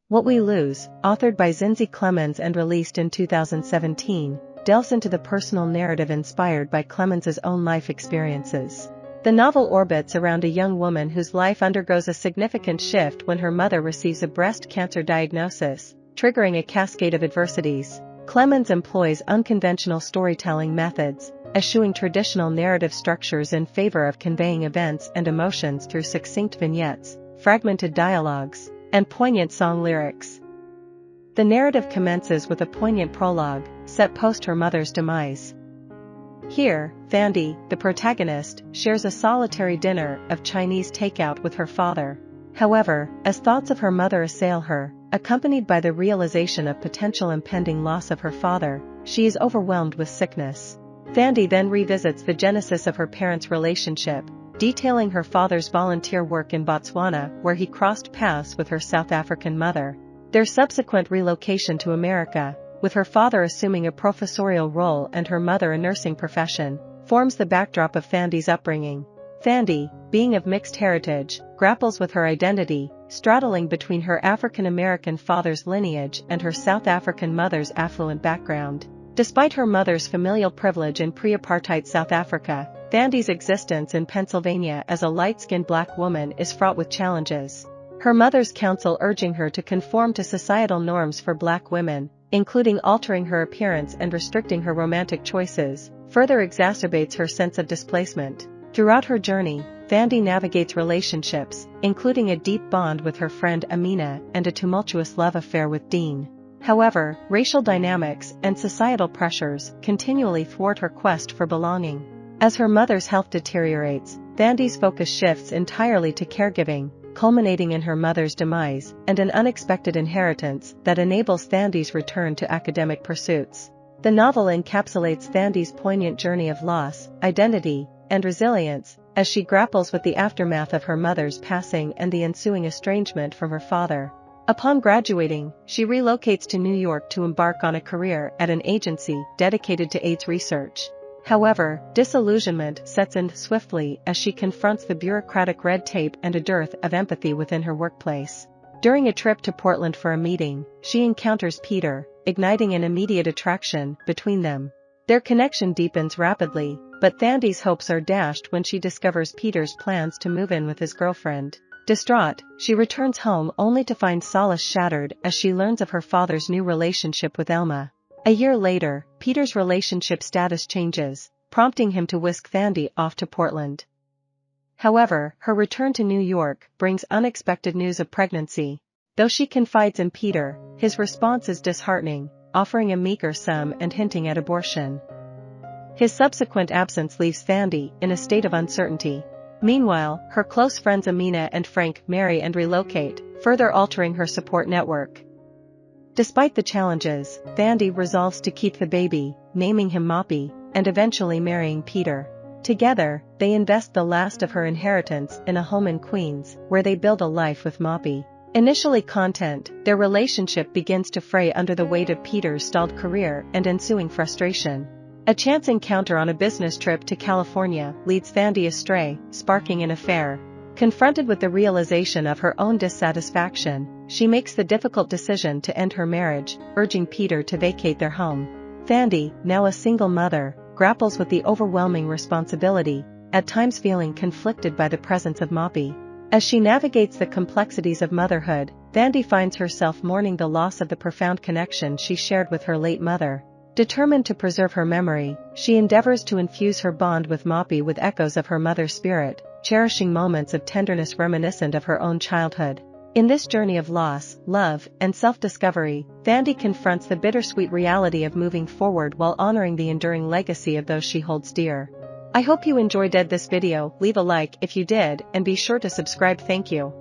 What We Lose, authored by Zinzi Clemmons and released in 2017, delves into the personal narrative inspired by Clemmons' own life experiences. The novel orbits around a young woman whose life undergoes a significant shift when her mother receives a breast cancer diagnosis, triggering a cascade of adversities. Clemmons employs unconventional storytelling methods, eschewing traditional narrative structures in favor of conveying events and emotions through succinct vignettes, fragmented dialogues, and poignant song lyrics. The narrative commences with a poignant prologue, set post her mother's demise. Here, Thandi, the protagonist, shares a solitary dinner of Chinese takeout with her father. However, as thoughts of her mother assail her, accompanied by the realization of potential impending loss of her father, she is overwhelmed with sickness. Thandi then revisits the genesis of her parents' relationship, detailing her father's volunteer work in Botswana where he crossed paths with her South African mother. Their subsequent relocation to America, with her father assuming a professorial role and her mother a nursing profession, forms the backdrop of Thandi's upbringing. Thandi, being of mixed heritage, grapples with her identity, straddling between her African American father's lineage and her South African mother's affluent background. Despite her mother's familial privilege in pre-apartheid South Africa, Thandi's existence in Pennsylvania as a light-skinned black woman is fraught with challenges. Her mother's counsel urging her to conform to societal norms for black women, including altering her appearance and restricting her romantic choices, further exacerbates her sense of displacement. Throughout her journey, Thandi navigates relationships, including a deep bond with her friend Amina and a tumultuous love affair with Dean. However, racial dynamics and societal pressures continually thwart her quest for belonging. As her mother's health deteriorates, Thandi's focus shifts entirely to caregiving, culminating in her mother's demise and an unexpected inheritance that enables Thandi's return to academic pursuits. The novel encapsulates Thandi's poignant journey of loss, identity, and resilience, as she grapples with the aftermath of her mother's passing and the ensuing estrangement from her father. Upon graduating, she relocates to New York to embark on a career at an agency dedicated to AIDS research. However, disillusionment sets in swiftly as she confronts the bureaucratic red tape and a dearth of empathy within her workplace. During a trip to Portland for a meeting, she encounters Peter, igniting an immediate attraction between them. Their connection deepens rapidly, but Thandi's hopes are dashed when she discovers Peter's plans to move in with his girlfriend. Distraught, she returns home only to find solace shattered as she learns of her father's new relationship with Elma. A year later, Peter's relationship status changes, prompting him to whisk Thandi off to Portland. However, her return to New York brings unexpected news of pregnancy. Though she confides in Peter, his response is disheartening, offering a meager sum and hinting at abortion. His subsequent absence leaves Thandi in a state of uncertainty. Meanwhile, her close friends Amina and Frank marry and relocate, further altering her support network. Despite the challenges, Thandi resolves to keep the baby, naming him Moppy, and eventually marrying Peter. Together, they invest the last of her inheritance in a home in Queens, where they build a life with Moppy. Initially content, their relationship begins to fray under the weight of Peter's stalled career and ensuing frustration. A chance encounter on a business trip to California leads Thandi astray, sparking an affair. Confronted with the realization of her own dissatisfaction, she makes the difficult decision to end her marriage, urging Peter to vacate their home. Thandi, now a single mother, grapples with the overwhelming responsibility, at times feeling conflicted by the presence of Moppy. As she navigates the complexities of motherhood, Thandi finds herself mourning the loss of the profound connection she shared with her late mother. Determined to preserve her memory, she endeavors to infuse her bond with Moppy with echoes of her mother's spirit, cherishing moments of tenderness reminiscent of her own childhood. In this journey of loss, love, and self-discovery, Thandi confronts the bittersweet reality of moving forward while honoring the enduring legacy of those she holds dear. I hope you enjoyed this video. Leave a like if you did and be sure to subscribe. Thank you.